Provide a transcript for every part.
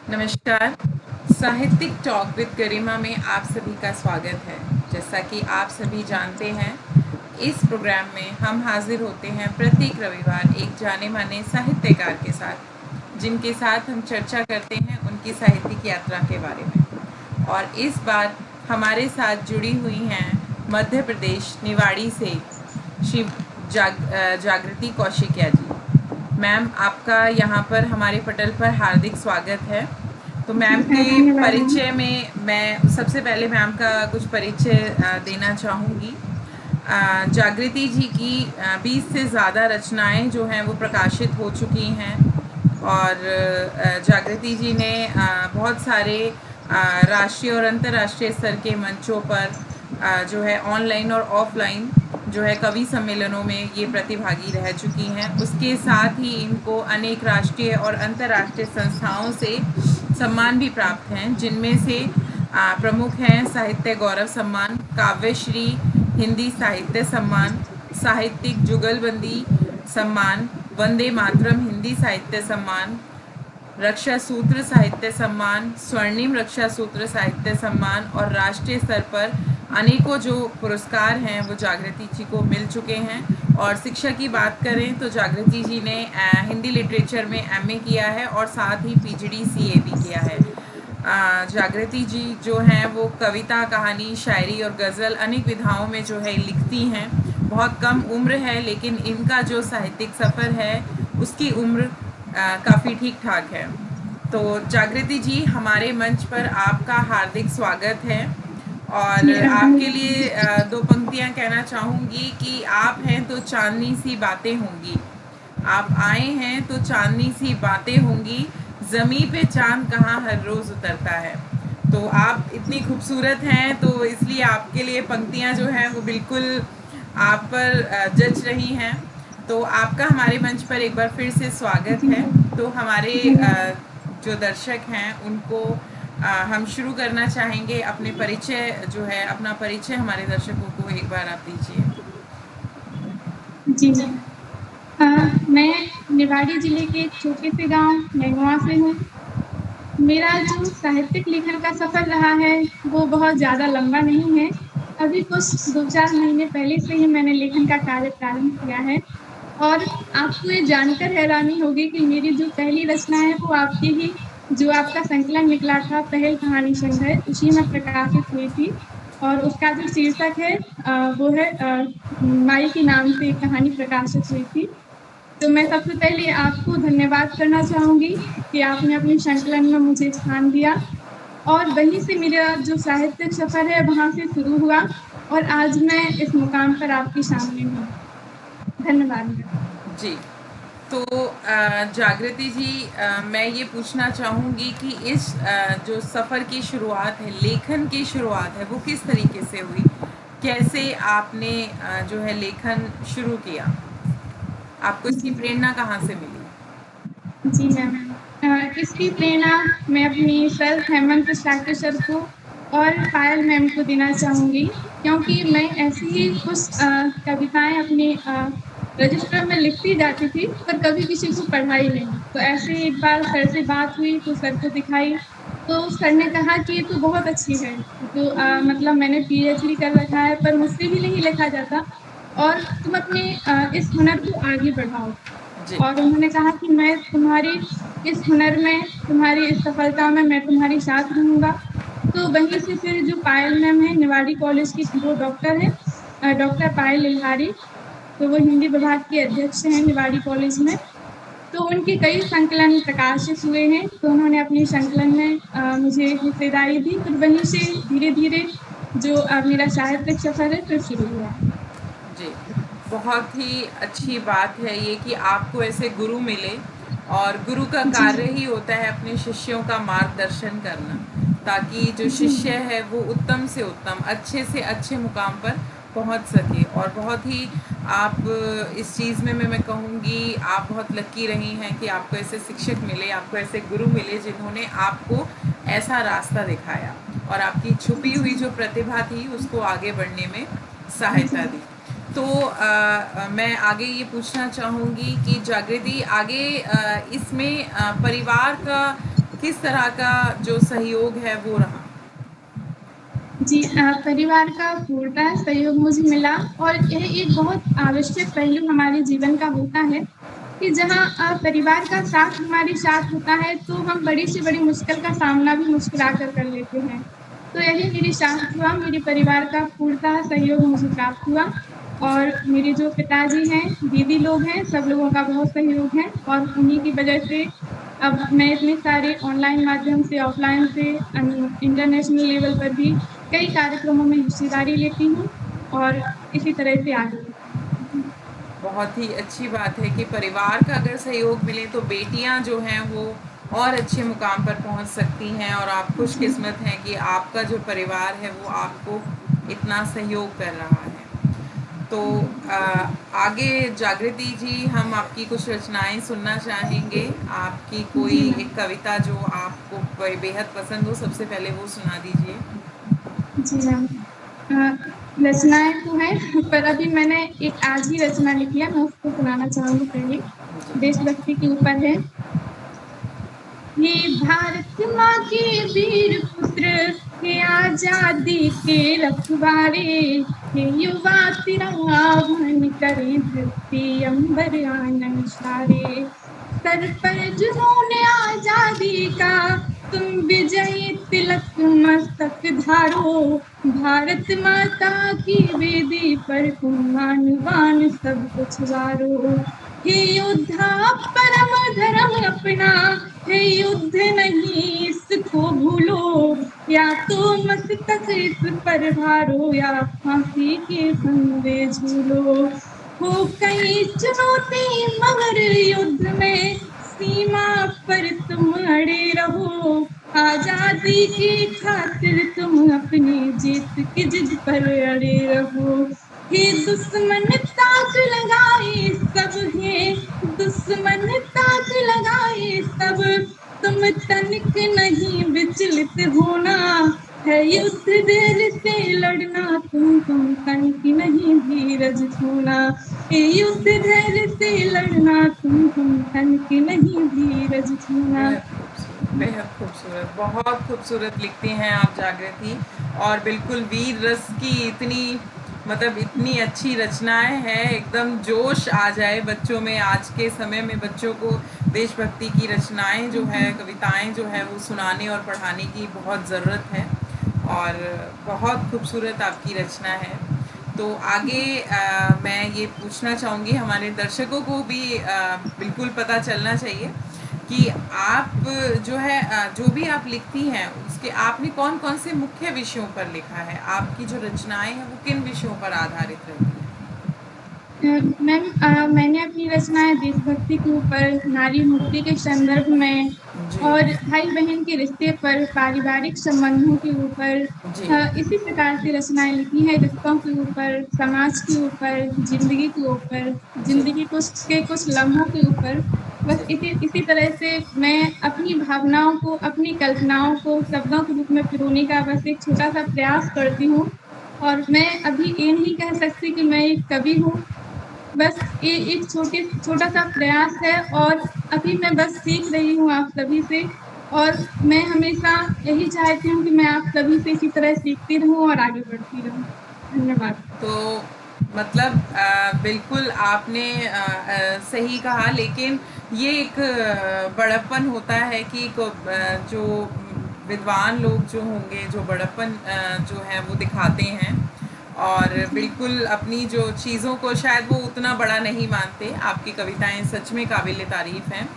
नमस्कार। साहित्यिक talk with गरिमा में आप सभी का स्वागत है। जैसा कि आप सभी जानते हैं, इस प्रोग्राम में हम हाजिर होते हैं प्रत्येक रविवार एक जाने माने साहित्यकार के साथ, जिनके साथ हम चर्चा करते हैं उनकी साहित्यिक यात्रा के बारे में। और इस बार हमारे साथ जुड़ी हुई हैं मध्य प्रदेश निवाड़ी से श्री जागृति कौशिकिया जी। मैम, आपका यहाँ पर हमारे पटल पर हार्दिक स्वागत है। तो मैम के धन्यवाद मैम। परिचय में मैं सबसे पहले मैम का कुछ परिचय देना चाहूँगी। जागृति जी की 20 से ज़्यादा रचनाएं जो हैं वो प्रकाशित हो चुकी हैं। और जागृति जी ने बहुत सारे राष्ट्रीय और अंतर्राष्ट्रीय स्तर के मंचों पर जो है ऑनलाइन और ऑफलाइन जो है कवि सम्मेलनों में ये प्रतिभागी रह चुकी हैं। उसके साथ ही इनको अनेक राष्ट्रीय और अंतर्राष्ट्रीय संस्थाओं से सम्मान भी प्राप्त हैं, जिनमें से प्रमुख हैं साहित्य गौरव सम्मान, काव्यश्री हिंदी साहित्य सम्मान, साहित्यिक जुगलबंदी सम्मान, वंदे मातरम हिंदी साहित्य सम्मान, रक्षा सूत्र साहित्य सम्मान, स्वर्णिम रक्षा सूत्र साहित्य सम्मान और राष्ट्रीय स्तर पर अनेकों जो पुरस्कार हैं वो जागृति जी को मिल चुके हैं। और शिक्षा की बात करें तो जागृति जी ने हिंदी लिटरेचर में एमए किया है और साथ ही पीएचडी सीए भी किया है। जागृति जी जो हैं वो कविता, कहानी, शायरी और गज़ल अनेक विधाओं में जो है लिखती हैं। बहुत कम उम्र है, लेकिन इनका जो साहित्यिक सफ़र है उसकी उम्र काफ़ी ठीक ठाक है। तो जागृति जी, हमारे मंच पर आपका हार्दिक स्वागत है। और मेरा आपके लिए दो पंक्तियां कहना चाहूँगी कि आप हैं तो चांदनी सी बातें होंगी, आप आए हैं तो चांदनी सी बातें होंगी, ज़मी पे चांद कहाँ हर रोज़ उतरता है। तो आप इतनी खूबसूरत हैं, तो इसलिए आपके लिए पंक्तियां जो हैं वो बिल्कुल आप पर जच रही हैं। तो आपका हमारे मंच पर एक बार फिर से स्वागत है। तो हमारे धन्यवाद। जो दर्शक हैं उनको हम शुरू करना चाहेंगे। अपने परिचय जो है, अपना परिचय हमारे दर्शकों को एक बार आप दीजिए। जी मैम। मैं निवाड़ी जिले के एक छोटे से गांव नेगवा से हूँ। मेरा जो साहित्यिक लेखन का सफर रहा है वो बहुत ज़्यादा लंबा नहीं है। अभी कुछ 2-4 महीने पहले से ही मैंने लेखन का कार्य प्रारंभ किया है। और आपको ये जानकर हैरानी होगी कि मेरी जो पहली रचना है वो आपकी ही जो आपका संकलन निकला था पहल कहानी संग्रह, उसी में प्रकाशित हुई थी। और उसका जो शीर्षक है वो है माई के नाम से एक कहानी प्रकाशित हुई थी। तो मैं सबसे पहले आपको धन्यवाद करना चाहूँगी कि आपने अपने संकलन में मुझे स्थान दिया। और वहीं से मेरा जो साहित्यिक सफ़र है वहाँ से शुरू हुआ और आज मैं इस मुकाम पर आपके सामने हूँ। धन्यवाद। जी। तो जागृति जी, मैं ये पूछना चाहूँगी कि इस जो सफ़र की शुरुआत है, लेखन की शुरुआत है, वो किस तरीके से हुई? कैसे आपने जो है लेखन शुरू किया? आपको इसकी जी। प्रेरणा कहाँ से मिली? जी मैम। इसकी प्रेरणा मैं अपनी सर हेमंत साके सर को और पायल मैम को देना चाहूँगी, क्योंकि मैं ऐसी ही कुछ कविताएँ अपने रजिस्टर में लिखती जाती थी, पर कभी किसी को पढ़ाई नहीं। तो ऐसे ही एक बार सर से बात हुई तो सर को दिखाई, तो सर ने कहा कि ये तो बहुत अच्छी है। तो मतलब मैंने पीएचडी कर रखा है पर मुझसे भी नहीं लिखा जाता और तुम अपने इस हुनर को आगे बढ़ाओ। जी। और उन्होंने कहा कि मैं तुम्हारी इस हुनर में, तुम्हारी इस सफलता में मैं तुम्हारे साथ रहूँगा। तो वहीं से फिर जो पायल मैम हैं, निवाड़ी कॉलेज की वो डॉक्टर हैं, डॉक्टर पायल लिल्हारी, तो वो हिंदी विभाग की अध्यक्ष हैं निवाड़ी कॉलेज में। तो उनके कई संकलन प्रकाशित हुए हैं, तो उन्होंने अपने संकलन में मुझे हिस्सेदारी दी। फिर वहीं से धीरे-धीरे जो मेरा साहित्यिक सफ़र है फिर शुरू हुआ। जी, बहुत ही अच्छी बात है ये कि आपको ऐसे गुरु मिले। और गुरु का जी। कार्य ही होता है अपने शिष्यों का मार्गदर्शन करना, ताकि जो जी। शिष्य है वो उत्तम से उत्तम, अच्छे से अच्छे मुकाम पर पहुंच सके। और बहुत ही आप इस चीज़ में मैं कहूँगी आप बहुत लकी रही हैं कि आपको ऐसे शिक्षक मिले, आपको ऐसे गुरु मिले जिन्होंने आपको ऐसा रास्ता दिखाया और आपकी छुपी हुई जो प्रतिभा थी उसको आगे बढ़ने में सहायता दी। तो मैं आगे ये पूछना चाहूँगी कि जागृति, आगे इसमें परिवार का किस तरह का जो सहयोग है वो रहा? जी परिवार का पूर्ण सहयोग मुझे मिला और यह एक बहुत आवश्यक पहलू हमारे जीवन का होता है कि जहाँ परिवार का साथ हमारे साथ होता है, तो हम बड़ी से बड़ी मुश्किल का सामना भी मुस्कुरा कर लेते हैं। तो यही मेरे साथ हुआ, मेरे परिवार का पूर्णतः सहयोग मुझे प्राप्त हुआ और मेरे जो पिताजी हैं, दीदी लोग हैं, सब लोगों का बहुत सहयोग है और उन्हीं की वजह से अब मैं इतने सारे ऑनलाइन माध्यम से, ऑफ़लाइन से इंटरनेशनल लेवल पर भी कई कार्यक्रमों में हिस्सेदारी लेती हूँ और इसी तरह से आगे बढ़ती हूँ। बहुत ही अच्छी बात है कि परिवार का अगर सहयोग मिले तो बेटियां जो हैं वो और अच्छे मुकाम पर पहुंच सकती हैं, और आप जी, खुशकिस्मत हैं कि आपका जो परिवार है वो आपको इतना सहयोग कर रहा है। तो आगे जागृति जी, हम आपकी कुछ रचनाएं सुनना चाहेंगे। आपकी कोई जी मैम। एक कविता जो आपको बेहद पसंद हो, सबसे पहले वो सुना दीजिए। जी मैम। अ, रचनाएँ तो हैं पर अभी मैंने एक आज ही रचना लिखी है, मैं उसको सुनाना चाहूँगी पहले। देशभक्ति के ऊपर है। ये भारत माँ के वीर पुत्र, हे आजादी के रखवारे, हे युवा तिरंगा वहन करें धरती अंबर आनन सारे। सर पर जुनून आजादी का तुम विजयी तिलक मस्तक धारो, भारत माता की वेदी पर तुम मान सब कुछ वारो। हे योद्धा परम धर्म अपना, हे युद्ध नहीं इसको भूलो, या तो मस्तक इस पर भारो या फांसी के फंदे झूलो। हो कई चुनौती मगर युद्ध में सीमा पर तुम अड़े रहो, आजादी की खातिर तुम अपनी जीत की जिद पर अड़े रहो। हे दुश्मन ताक लगाए सब, हे दुश्मन ताक लगाए सब, तुम तनिक नहीं विचलित होना, है युद्ध देर से लड़ना तुम तनिक नहीं धीरज खोना। ये युद्ध धैर्य से लड़ना तुम तनिक नहीं धीरज खोना। बेहद खूबसूरत, बेहद खूबसूरत, बहुत खूबसूरत लिखती हैं आप जागृति। और बिल्कुल वीर रस की इतनी, मतलब इतनी अच्छी रचनाएं हैं, एकदम जोश आ जाए बच्चों में। आज के समय में बच्चों को देशभक्ति की रचनाएं जो है, कविताएं जो है वो सुनाने और पढ़ाने की बहुत ज़रूरत है। और बहुत खूबसूरत आपकी रचना है। तो आगे मैं ये पूछना चाहूँगी, हमारे दर्शकों को भी बिल्कुल पता चलना चाहिए कि आप जो है जो भी आप लिखती हैं उसके आपने कौन कौन से मुख्य विषयों पर लिखा है? आपकी जो रचनाएं हैं वो किन विषयों पर आधारित रहती हैं? मैम मैंने अपनी रचनाएँ देशभक्ति के ऊपर, नारी मुक्ति के संदर्भ में जी। और भाई-बहन के रिश्ते पर, पारिवारिक संबंधों के ऊपर जी। इसी प्रकार की रचनाएँ लिखी हैं, रिश्तों के ऊपर, समाज के ऊपर, ज़िंदगी के ऊपर, जी। ज़िंदगी के कुछ लम्हों के ऊपर। बस जी। इसी इसी तरह से मैं अपनी भावनाओं को, अपनी कल्पनाओं को शब्दों के रूप में पिरोने का बस एक छोटा-सा प्रयास करती हूँ और मैं अभी ये नहीं कह सकती कि मैं एक कवि हूँ। बस ये एक छोटा-सा प्रयास है और अभी मैं बस सीख रही हूँ आप सभी से और मैं हमेशा यही चाहती हूँ कि मैं आप सभी से इसी तरह सीखती रहूँ और आगे बढ़ती रहूँ। धन्यवाद। तो मतलब बिल्कुल आपने सही कहा, लेकिन ये एक बड़प्पन होता है कि जो विद्वान लोग जो होंगे, जो बड़प्पन जो है वो दिखाते हैं, और बिल्कुल अपनी जो चीज़ों को शायद वो उतना बड़ा नहीं मानते। आपकी कविताएं सच में काबिल तारीफ़ हैं।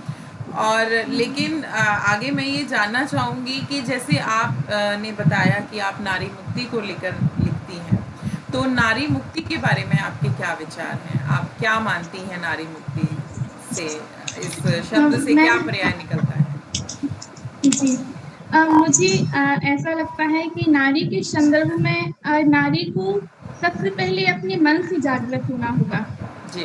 और लेकिन आगे मैं ये जानना चाहूँगी कि जैसे आप ने बताया कि आप नारी मुक्ति को लेकर लिखती हैं, तो नारी मुक्ति के बारे में आपके क्या विचार हैं? आप क्या मानती हैं नारी मुक्ति से? इस शब्द से मैं क्या पर्याय निकलता है? जी मुझे ऐसा लगता है कि नारी के संदर्भ में नारी को सबसे पहले अपने मन से जागृत होना होगा। जी।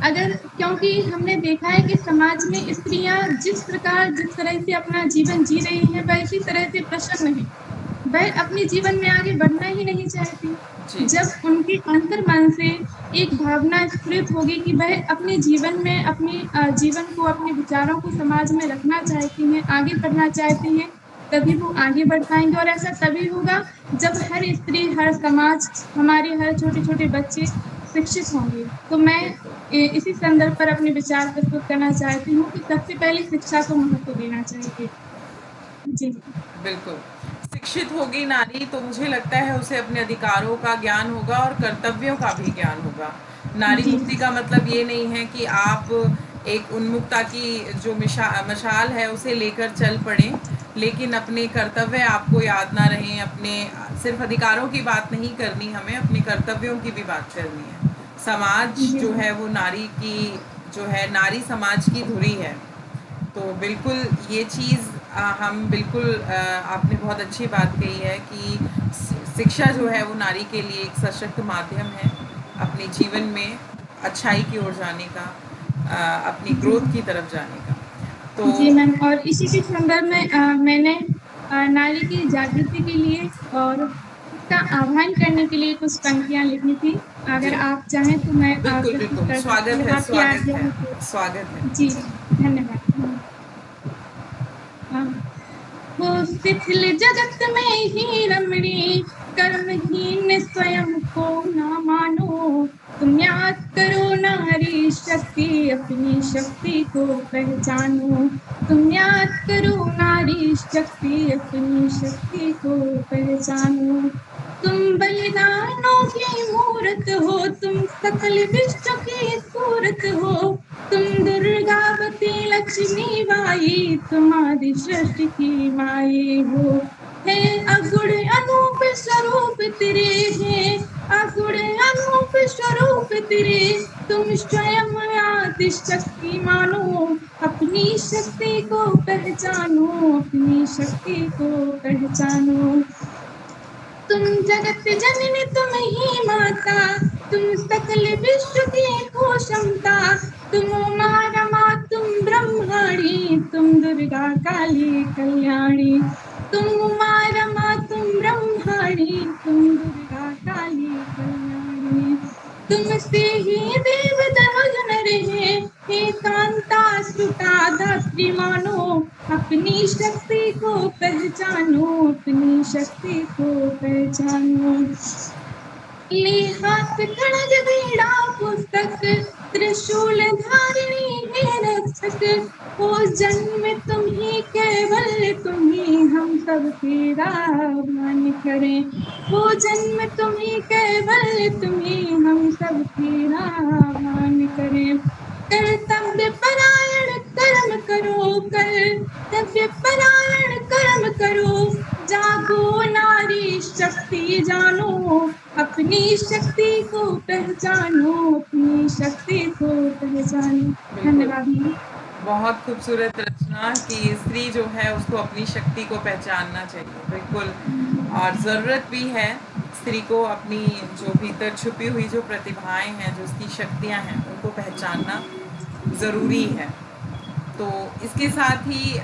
अगर क्योंकि हमने देखा है कि समाज में स्त्रियाँ जिस तरह से अपना जीवन जी रही हैं, वह इसी तरह से प्रसन्न हैं। वह अपने जीवन में आगे बढ़ना ही नहीं चाहती। जी। जब उनके अंतर्मन से एक भावना स्फुरित होगी कि वह अपने जीवन में अपने जीवन को, अपने विचारों को समाज में रखना चाहती हैं, आगे बढ़ना चाहती हैं, तभी वो आगे बढ़ पाएँगे और ऐसा तभी होगा जब हर स्त्री, हर समाज, हमारे हर छोटे-छोटे बच्चे शिक्षित होंगे। तो मैं बिल्कुल। इसी संदर्भ पर अपने विचार प्रस्तुत करना चाहती हूँ कि सबसे पहले शिक्षा को महत्व देना चाहिए। जी। बिल्कुल। शिक्षित होगी नारी तो मुझे लगता है उसे अपने अधिकारों का ज्ञान होगा और कर्तव्यों का भी ज्ञान होगा। नारी जी। मुक्ति का मतलब ये नहीं है कि आप एक उन्मुक्ता की जो मशाल है उसे लेकर चल पड़ें, लेकिन अपने कर्तव्य आपको याद ना रहें, अपने सिर्फ अधिकारों की बात नहीं करनी, हमें अपने कर्तव्यों की भी बात करनी है। समाज जी। जो है वो नारी की जो है, नारी समाज की धुरी है। तो बिल्कुल ये चीज़ हम बिल्कुल आपने बहुत अच्छी बात कही है कि शिक्षा जो है वो नारी के लिए एक सशक्त माध्यम है अपने जीवन में अच्छाई की ओर जाने का, अपनी जी। ग्रोथ की तरफ जाने का। तो जी मैम, और इसी के संदर्भ में मैंने नारी की जागृति के लिए और उसका आह्वान करने के लिए कुछ पंक्तियाँ लिखी थी। जी, अगर आप चाहें तो मैं बिल्कुल प्रस्तुत बिल्कुल, कर सकती स्वागत हूँ, है, आपकी स्वागत आज्ञा है, हो तो। स्वागत है। जी, धन्यवाद। हाँ। वो शिथिल जगत में ही रमणी, कर्महीन स्वयं को ना मानो। तुम याद करो नारी शक्ति, अपनी शक्ति को पहचानो। तुम याद करो नारी शक्ति, अपनी शक्ति को पहचानो। तुम बलिदानों की मूरत हो, तुम सकल विश्व की सूरत हो। तुम दुर्गावती लक्ष्मी बाई, तुम्हारी सृष्टि की माई हो। है अगुण अनूप स्वरूप तेरे, है अगुण अनूप स्वरूप तेरे। तुम स्वयं आदि शक्ति मानो, अपनी शक्ति को पहचानो, अपनी शक्ति को पहचानो। तुम जगत जननी, तुम ही माता, तुम सकल विश्व की हो क्षमता। तुम उमा रमा, तुम ब्रह्माणी, तुम दुर्गा काली कल्याणी। तुम उमा रमा, तुम ब्रह्माणी, तुम दुर्गा काली कल्याणी। तुमसे ही देव तनुज नर है, हे कांता सुता धात्री मानो। अपनी शक्ति को पहचानो, अपनी शक्ति को पहचानो। ली हाथ खड़ग बीड़ा पुस्तक, त्रिशूल धारिणी है रक्षक। हो जन्म तुम ही, केवल तुम ही हम सब तेरा मान करें। हो जन्म तुम ही, केवल तुम ही हम सब तेरा मान करें। कर्तव्य परायण कर्म करो, कर्तव्य परायण कर्म करो। जागो नारी शक्ति जानो, अपनी शक्ति को पहचानो, अपनी शक्ति को पहचानो। बिल्कुल। धन्यवाद मैम। बहुत खूबसूरत रचना कि स्त्री जो है उसको अपनी शक्ति को पहचानना चाहिए, बिल्कुल। और ज़रूरत भी है स्त्री को अपनी जो भीतर छुपी हुई जो प्रतिभाएं हैं, जो उसकी शक्तियां हैं, उनको पहचानना ज़रूरी है। तो इसके साथ ही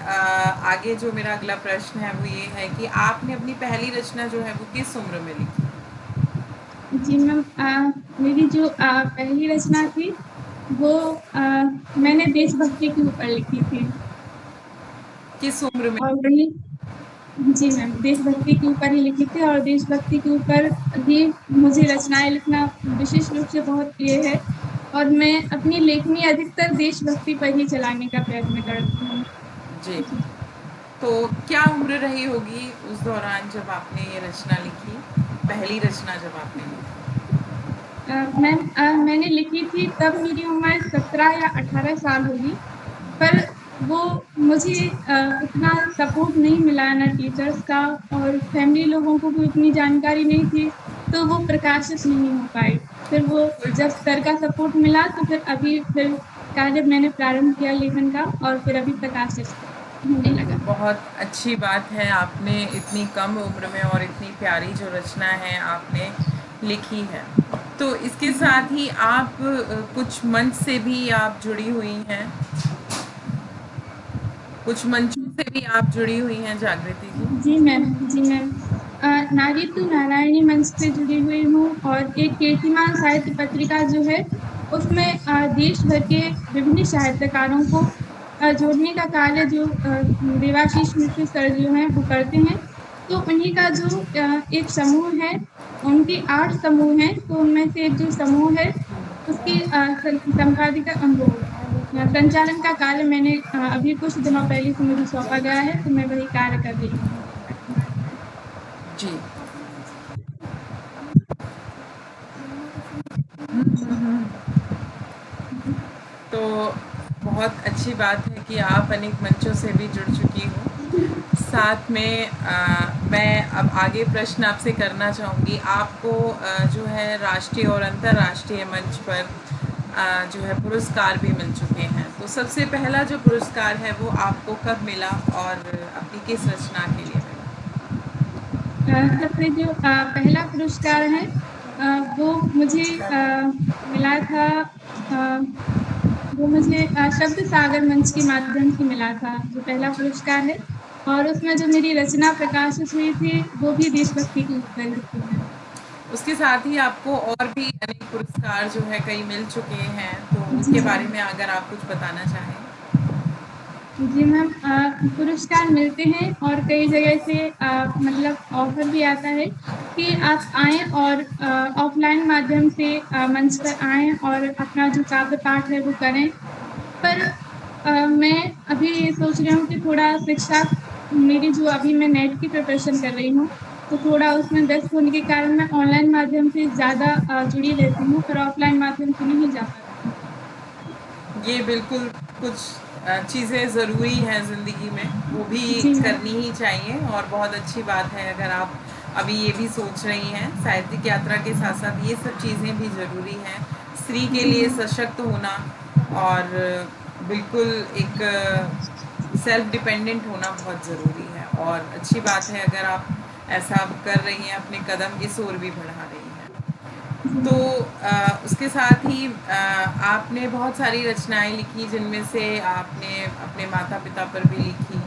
आगे जो मेरा अगला प्रश्न है वो ये है कि आपने अपनी पहली रचना जो है वो किस उम्र में लिखी? जी मैम, मेरी जो पहली रचना थी वो मैंने देशभक्ति के ऊपर लिखी थी। किस उम्र में? और वही, जी मैम, देशभक्ति के ऊपर ही लिखी थी और देशभक्ति के ऊपर भी मुझे रचनाएँ लिखना विशेष रूप से बहुत प्रिय है और मैं अपनी लेखनी अधिकतर देशभक्ति पर ही चलाने का प्रयत्न करती हूँ। जी। तो क्या उम्र रही होगी उस दौरान जब आपने ये रचना लिखी, पहली रचना जब आपने लिखी? मैम, मैंने लिखी थी तब मेरी उम्र 17 या 18 साल होगी, पर वो मुझे उतना सपोर्ट नहीं मिला ना टीचर्स का और फैमिली लोगों को भी उतनी जानकारी नहीं थी, तो वो प्रकाशित नहीं हो पाई। फिर वो जब सर का सपोर्ट मिला तो फिर कार्य मैंने प्रारंभ किया लेखन का और फिर अभी प्रकाशित होने लगा। बहुत अच्छी बात है, आपने इतनी कम उम्र में और इतनी प्यारी जो रचना है आपने लिखी है। तो इसके साथ ही आप कुछ मंच से भी आप जुड़ी हुई हैं, कुछ मंचों से भी आप जुड़ी हुई हैं जागृति जी? जी मैम, जी मैम। नारी तू नारायणी मंच से जुड़ी हुई हूँ और एक कीर्तिमान साहित्य पत्रिका जो है उसमें देश भर के विभिन्न साहित्यकारों को जोड़ने का कार्य जो देवाशीष मिश्र सर जो हैं वो करते हैं। तो उन्हीं का जो एक समूह है, उनके 8 समूह हैं, तो उनमें से एक जो समूह है उसकी संपादिका वो संचालन का कार्य मैंने अभी कुछ दिनों पहले से मुझे सौंपा गया है, तो मैं वही कार्य कर रही हूँ। जी। तो बहुत अच्छी बात है कि आप अनेक मंचों से भी जुड़ चुकी हो। साथ में मैं अब आगे प्रश्न आपसे करना चाहूँगी। आपको जो है राष्ट्रीय और अंतर्राष्ट्रीय मंच पर जो है पुरस्कार भी मिल चुके हैं। तो सबसे पहला जो पुरस्कार है वो आपको कब मिला और अपनी किस रचना के लिए मिला? सबसे जो पहला पुरस्कार है वो मुझे मिला था वो मुझे शब्द सागर मंच के माध्यम से मिला था, जो पहला पुरस्कार है। और उसमें जो मेरी रचना प्रकाशित हुई थी वो भी देशभक्ति के ऊपर लिखी है। उसके साथ ही आपको और भी अनेक पुरस्कार जो है कई मिल चुके हैं, तो जी उसके मैम। बारे में अगर आप कुछ बताना चाहें। जी मैम, पुरस्कार मिलते हैं और कई जगह से मतलब ऑफर भी आता है कि आप आएँ और ऑफलाइन माध्यम से मंच पर आएँ और अपना जो काव्य पाठ है वो करें। पर मैं अभी ये सोच रही हूँ कि थोड़ा शिक्षा मेरी जो अभी मैं नेट की प्रिपरेशन कर रही हूँ, तो थोड़ा उसमें व्यस्त होने के कारण मैं ऑनलाइन माध्यम से ज़्यादा जुड़ी रहती हूँ, पर ऑफलाइन माध्यम से नहीं जा पाती हूँ। ये बिल्कुल कुछ चीज़ें ज़रूरी हैं ज़िंदगी में, वो भी जी मैम। करनी ही चाहिए और बहुत अच्छी बात है अगर आप अभी ये भी सोच रही हैं। साहित्यिक यात्रा के साथ साथ ये सब चीज़ें भी ज़रूरी हैं। स्त्री के जी लिए मैम। सशक्त होना और बिल्कुल एक सेल्फ डिपेंडेंट होना बहुत ज़रूरी है और अच्छी बात है अगर आप ऐसा कर रही हैं, अपने कदम इस ओर भी बढ़ा रही हैं। तो उसके साथ ही आपने बहुत सारी रचनाएं लिखी, जिनमें से आपने अपने माता पिता पर भी लिखी,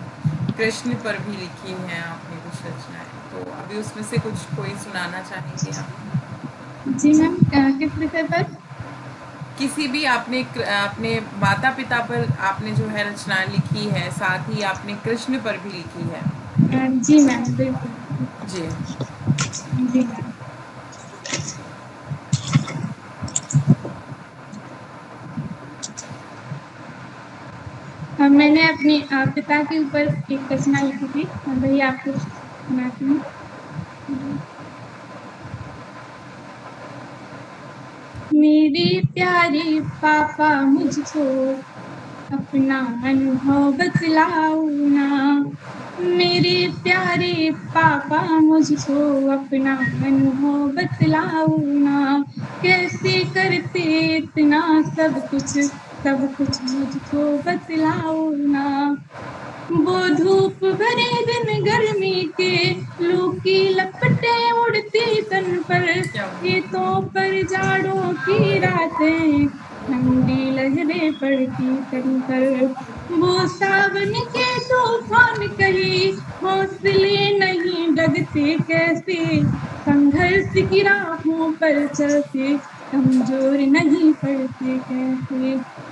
कृष्ण पर भी लिखी हैं आपने कुछ रचनाएं। तो अभी उसमें से कुछ कोई सुनाना चाहेंगे आप? जी मैम, किस विषय पर? किसी भी आपने अपने माता पिता पर आपने जो है रचनाएं लिखी है, साथ ही आपने कृष्ण पर भी लिखी है। जी मैम, बिल्कुल। जी। जी मैम। मैंने अपने पिता के ऊपर एक रचना लिखी थी, वही आपको सुनाती हूँ। मेरे प्यारे पापा मुझको अपना अनुभव बतलाओ ना, मेरे प्यारे पापा मुझको अपना अनुभव बतलाओ ना, कैसे करते इतना सब कुछ मुझको बतलाओ ना। वो धूप भरे दिन गर्मी के, लू की लपटें उड़ती तन पर, खेतों पर जाड़ों की रातें, ठंडी लहरें पड़ती तन पर। वो सावन के तूफान कहीं हौसले नहीं डगते कैसे, संघर्ष की राहों पर चलते कमजोर नहीं पड़ते कैसे।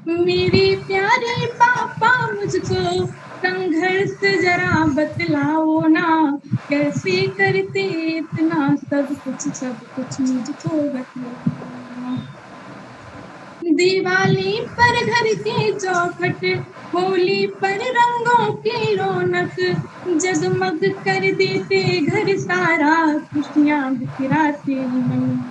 मेरे प्यारे पापा मुझको संघर्ष जरा बतलाओ ना, कैसे करते इतना सब कुछ मुझको बतलाओ ना। दिवाली पर घर के चौखट, होली पर रंगों की रौनक, जगमग कर देते घर सारा, खुशियाँ बिखराते मन।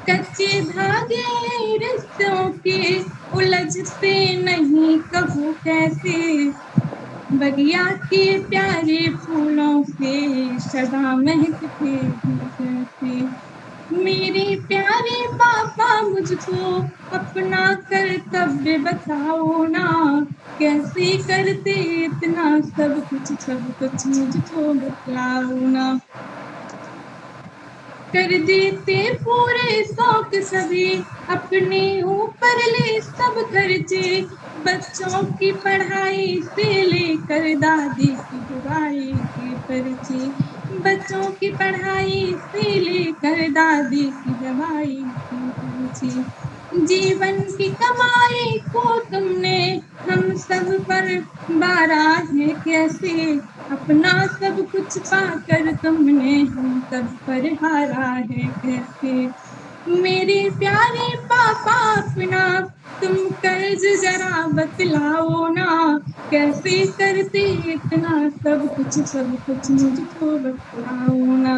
कच्चे धागे रिश्तों के उलझते नहीं कबू कैसे, बगिया के प्यारे फूलों से सदा महकते हैं कैसे। मेरे प्यारे पापा मुझको अपना कर्तव्य बताओ ना, कैसे करते इतना सब कुछ मुझको बतलाओ ना। कर देते पूरे शौक सभी, अपने ऊपर ले सब खर्चे, बच्चों की पढ़ाई से लेकर दादी की दवाई के पर जी, बच्चों की पढ़ाई से लेकर दादी की दवाई पर जी, जीवन की कमाई को तुमने हम सब पर बारा है कैसे, अपना सब कुछ पाकर तुमने हम सब पर हारा है कैसे। मेरे प्यारे पापा अपना तुम कर्ज जरा बतलाओ ना, कैसे करते इतना सब कुछ मुझको बतलाओ ना।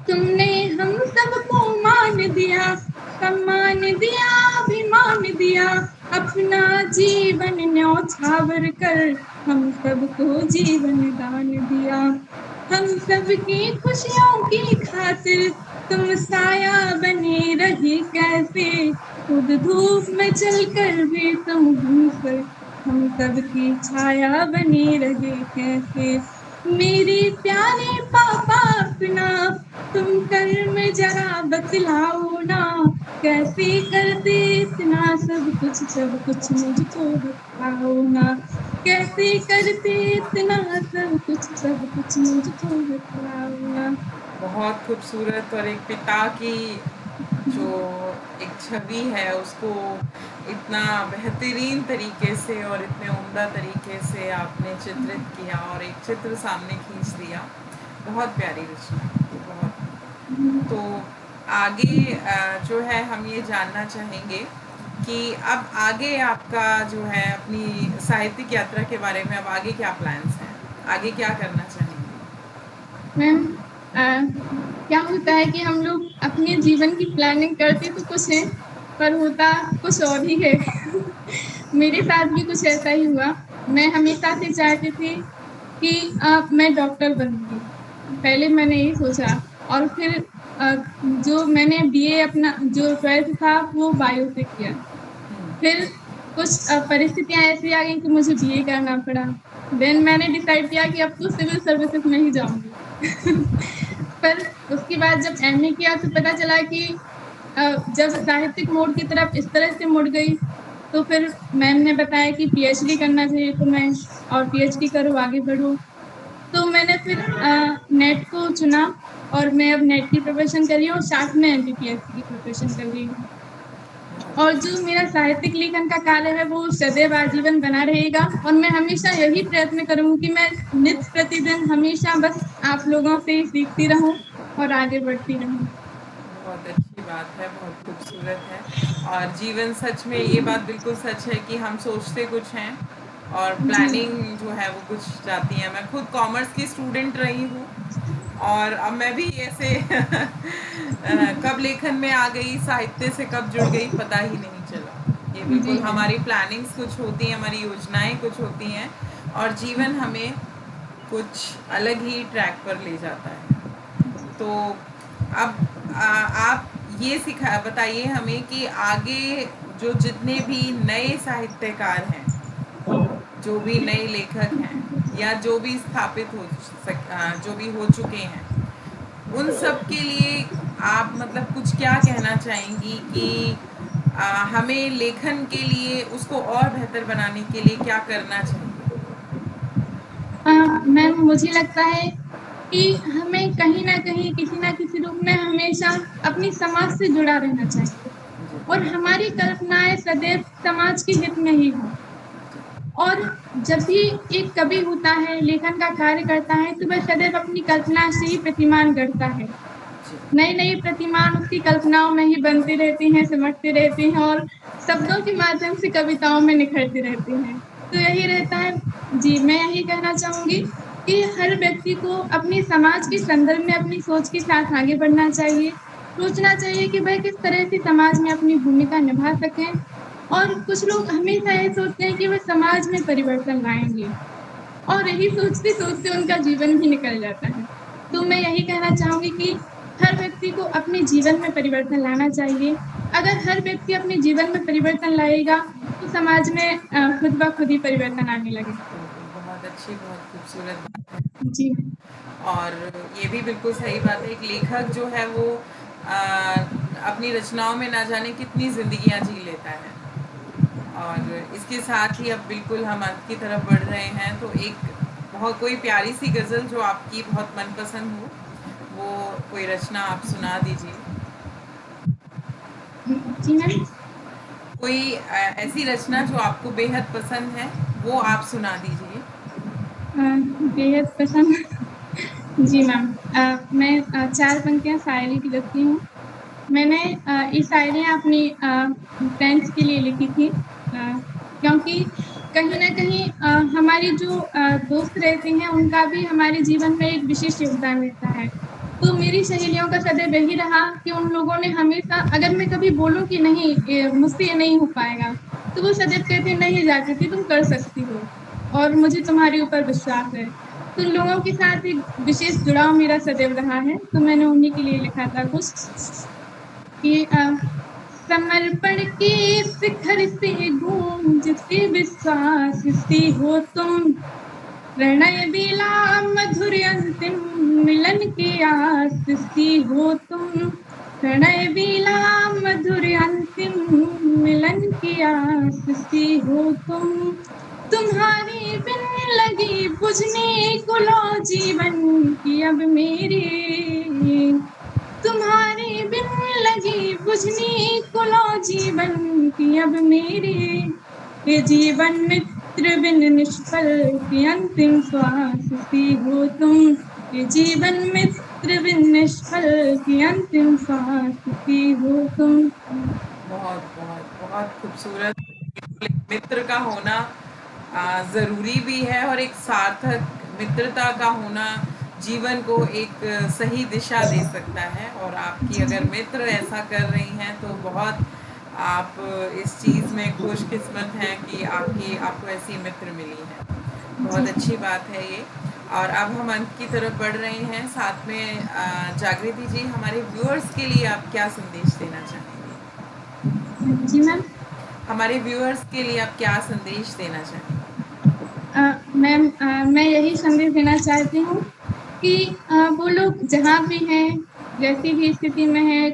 तुमने हम सबको मान दिया, सम्मान दिया, अभिमान दिया, अपना जीवन न्यौछावर कर हम सबको जीवन दान दिया। हम सबकी खुशियों की खातिर तुम साया बने रही कैसे, खुद धूप में चलकर भी तुम हम सबकी छाया बने रहे कैसे। मेरे प्यारे पापा अपना तुम कर्म जरा बतलाओ ना, कैसे करते इतना सब कुछ मुझको बतलाओ ना, कैसे करते इतना सब कुछ मुझको बतलाओ ना। बहुत खूबसूरत, और एक पिता की जो एक छवि है उसको इतना बेहतरीन तरीके से और इतने उम्दा तरीके से आपने चित्रित किया और एक चित्र सामने खींच दिया। बहुत प्यारी रचना है, बहुत। तो आगे जो है हम ये जानना चाहेंगे कि अब आगे आपका जो है अपनी साहित्यिक यात्रा के बारे में, अब आगे क्या प्लान्स हैं, आगे क्या करना चाहेंगे? मैम, क्या होता है कि हम लोग अपने जीवन की प्लानिंग करते तो कुछ है, पर होता कुछ और ही है। मेरे साथ भी कुछ ऐसा ही हुआ। मैं हमेशा से चाहती थी कि मैं डॉक्टर बनूंगी। पहले मैंने यही सोचा, और फिर जो मैंने बीए अपना जो 12th था वो बायो से किया। फिर कुछ परिस्थितियां ऐसी आ गई कि मुझे बीए करना पड़ा। देन मैंने डिसाइड किया कि अब तो सिविल सर्विसेज में ही जाऊंगी। पर उसके बाद जब एमए किया तो पता चला कि जब साहित्यिक मोड़ की तरफ इस तरह से मुड़ गई, तो फिर मैम ने बताया कि पीएचडी करना चाहिए तुम्हें, और पीएचडी करो, आगे बढ़ो। तो मैंने फिर नेट को चुना, और मैं अब नेट की प्रिपरेशन कर रही हूँ, साथ में एमपीपीएससी की प्रिपरेशन कर रही हूँ। और जो मेरा साहित्यिक लेखन का कार्य है वो सदैव आजीवन बना रहेगा, और मैं हमेशा यही प्रयत्न करूंगी कि मैं नित्य प्रतिदिन हमेशा बस आप लोगों से ही सीखती रहूं और आगे बढ़ती रहूं। बहुत अच्छी बात है, बहुत खूबसूरत है। और जीवन सच में ये बात बिल्कुल सच है कि हम सोचते कुछ हैं और जी प्लानिंग जो है वो कुछ जाती है। मैं खुद कॉमर्स की स्टूडेंट रही हूँ और अब मैं भी ऐसे कब लेखन में आ गई, साहित्य से कब जुड़ गई, पता ही नहीं चला। ये जी बिल्कुल मैम। हमारी प्लानिंग्स कुछ होती हैं, हमारी योजनाएं कुछ होती हैं और जीवन हमें कुछ अलग ही ट्रैक पर ले जाता है। तो अब आप ये सिखा बताइए हमें कि आगे जो जितने भी नए साहित्यकार हैं, जो भी नए लेखक हैं या जो भी स्थापित जो भी हो चुके हैं, उन सब के लिए आप मतलब कुछ क्या कहना चाहेंगी कि हमें लेखन के लिए उसको और बेहतर बनाने के लिए क्या करना चाहिए? मैम, मुझे लगता है कि हमें कहीं ना कहीं किसी ना किसी रूप में हमेशा अपनी समाज से जुड़ा रहना चाहिए, और हमारी कल्पनाएं सदैव समाज के हित में ही हों। और जब भी एक कवि होता है, लेखन का कार्य करता है, तो वह सदैव अपनी कल्पना से ही प्रतिमान गढ़ता है। नई नई प्रतिमान उसकी कल्पनाओं में ही बनती रहती हैं, सिमटती रहती हैं, और शब्दों के माध्यम से कविताओं में निखरती रहती हैं। तो यही रहता है। जी, मैं यही कहना चाहूंगी कि हर व्यक्ति को अपने समाज के संदर्भ में अपनी सोच के साथ आगे बढ़ना चाहिए। सोचना चाहिए कि वह किस तरह से समाज में अपनी भूमिका निभा सकें। और कुछ लोग हमेशा ये सोचते हैं कि वह समाज में परिवर्तन लाएंगे, और यही सोचते-सोचते उनका जीवन भी निकल जाता है। तो मैं यही कहना चाहूँगी कि हर व्यक्ति को अपने जीवन में परिवर्तन लाना चाहिए। अगर हर व्यक्ति अपने जीवन में परिवर्तन लाएगा, तो समाज में खुद ब खुद ही परिवर्तन आने लगेगा। बहुत अच्छी, बहुत खूबसूरत बात है। जी। और ये भी बिल्कुल सही बात है, एक लेखक जो है वो अपनी रचनाओं में ना जाने कितनी ज़िंदगियाँ जी लेता है। और इसके साथ ही अब बिल्कुल हम अंत की तरफ बढ़ रहे हैं, तो एक बहुत कोई प्यारी सी गज़ल जो आपकी बहुत मनपसंद हो, वो कोई रचना आप सुना दीजिए। जी मैम। कोई ऐसी रचना जो आपको बेहद पसंद है, वो आप सुना दीजिए। बेहद पसंद। जी मैम। मैं 4 पंक्तियाँ शायरी की लिखती हूँ। मैंने ये शायरियाँ अपनी फ्रेंड्स के लिए लिखी थी, क्योंकि कहीं न कहीं हमारी जो दोस्त रहते हैं, उनका भी हमारे जीवन में एक विशेष योगदान रहता है। तो मेरी सहेलियों का सदैव यही रहा कि उन लोगों ने हमेशा, अगर मैं कभी बोलूँ कि नहीं मुझसे ये नहीं हो पाएगा, तो वो सदैव कहते हैं, "नहीं जागृति, तुम कर सकती हो और मुझे तुम्हारे ऊपर विश्वास है।" तो लोगों के साथ एक विशेष जुड़ाव मेरा सदैव रहा है, तो मैंने उन्हीं के लिए लिखा था कुछ कि समर्पण के शिखर से गूंजते विश्वास से हो तुम, प्रणय बेला मधुर अंतिम मिलन के आस से हो तुम, प्रणय बेला मधुर अंतिम मिलन के आस से हो तुम, तुम्हारे बिन लगी बुझने को लो जीवन की अब मेरे, तुम्हारे बिन लगी बुझने को लो जीवन की अब मेरे, ये जीवन मित्र बिन निष्फल की अंतिम श्वास सी हो तुम, ये जीवन मित्र बिन निष्फल की अंतिम श्वास सी हो तुम। बहुत बहुत बहुत खूबसूरत। मित्र का होना ज़रूरी भी है और एक सार्थक मित्रता का होना जीवन को एक सही दिशा दे सकता है। और आपकी अगर मित्र ऐसा कर रही हैं तो बहुत आप इस चीज़ में खुशकिस्मत हैं कि आपको ऐसी मित्र मिली है। बहुत जी अच्छी बात है ये। और अब हम अंत की तरफ बढ़ रहे हैं। साथ में जागृति जी, हमारे व्यूअर्स के लिए आप क्या संदेश देना चाहेंगे? जी मैम। हमारे व्यूअर्स के लिए आप क्या संदेश देना चाहेंगे? मैम, मैं यही संदेश देना चाहती हूँ कि वो लोग जहाँ भी हैं, जैसी भी स्थिति में हैं,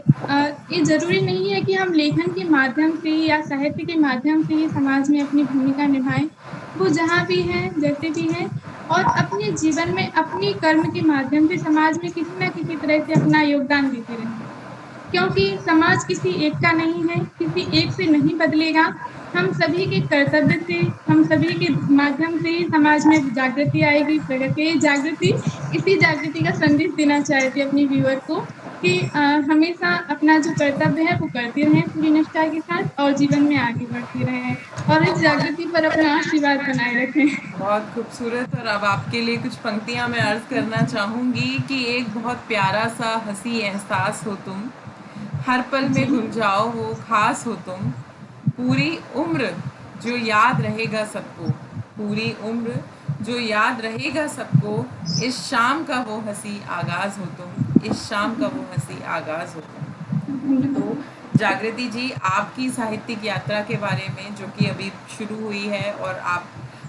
ये ज़रूरी नहीं है कि हम लेखन के माध्यम से ही या साहित्य के माध्यम से ही समाज में अपनी भूमिका निभाएँ। वो जहाँ भी हैं, जैसे भी हैं और अपने जीवन में अपनी कर्म के माध्यम से समाज में किसी न किसी तरह से अपना योगदान देते रहें। क्योंकि समाज किसी एक का नहीं है, किसी एक से नहीं बदलेगा। हम सभी के कर्तव्य से, हम सभी के माध्यम से ही समाज में जागृति आएगी, प्रगति जागृति। इसी जागृति का संदेश देना चाहती हूँ अपनी व्यूअर को कि हमेशा अपना जो कर्तव्य है वो करते रहें पूरी निष्ठा के साथ और जीवन में आगे बढ़ते रहें और इस जागृति पर अपना आशीर्वाद बनाए रखें। बहुत खूबसूरत। और अब आपके लिए कुछ पंक्तियाँ मैं अर्ज़ करना चाहूँगी कि एक बहुत प्यारा सा हँसी एहसास हो तुम, हर पल में जी। घुल जाओ वो खास हो तुम, पूरी उम्र जो याद रहेगा सबको, पूरी उम्र जो याद रहेगा सबको, इस शाम का वो हँसी आगाज़ हो तुम, इस शाम का वो हँसी आगाज़ हो तुम। तो जागृति जी, आपकी साहित्यिक यात्रा के बारे में जो कि अभी शुरू हुई है, और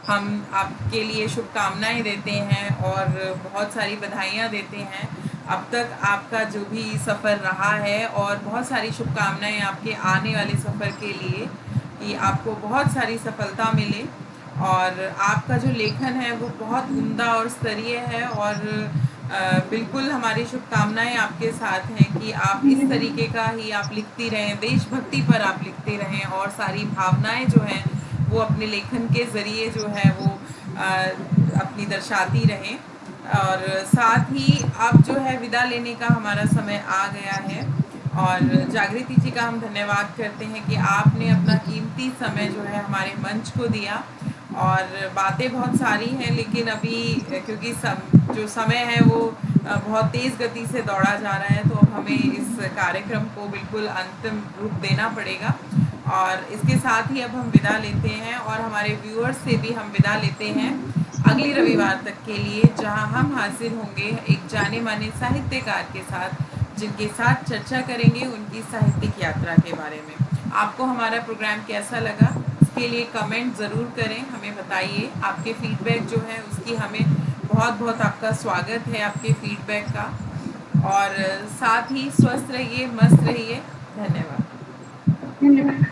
हम आपके लिए शुभकामनाएं देते हैं और बहुत सारी बधाइयाँ देते हैं अब तक आपका जो भी सफ़र रहा है, और बहुत सारी शुभकामनाएं आपके आने वाले सफ़र के लिए कि आपको बहुत सारी सफलता मिले। और आपका जो लेखन है वो बहुत उम्दा और स्तरीय है, और बिल्कुल हमारी शुभकामनाएं आपके साथ हैं कि आप इस तरीके का ही आप लिखती रहें, देशभक्ति पर आप लिखते रहें, और सारी भावनाएं जो हैं वो अपने लेखन के ज़रिए जो है वो अपनी दर्शाती रहें। और साथ ही अब जो है विदा लेने का हमारा समय आ गया है, और जागृति जी का हम धन्यवाद करते हैं कि आपने अपना कीमती समय जो है हमारे मंच को दिया। और बातें बहुत सारी हैं, लेकिन अभी क्योंकि जो समय है वो बहुत तेज़ गति से दौड़ा जा रहा है, तो अब हमें इस कार्यक्रम को बिल्कुल अंतिम रूप देना पड़ेगा। और इसके साथ ही अब हम विदा लेते हैं, और हमारे व्यूअर्स से भी हम विदा लेते हैं अगले रविवार तक के लिए, जहां हम हाजिर होंगे एक जाने माने साहित्यकार के साथ, जिनके साथ चर्चा करेंगे उनकी साहित्यिक यात्रा के बारे में। आपको हमारा प्रोग्राम कैसा लगा, इसके लिए कमेंट ज़रूर करें, हमें बताइए। आपके फीडबैक जो है उसकी हमें बहुत बहुत आपका स्वागत है, आपके फीडबैक का। और साथ ही स्वस्थ रहिए, मस्त रहिए। धन्यवाद। धन्यवाद।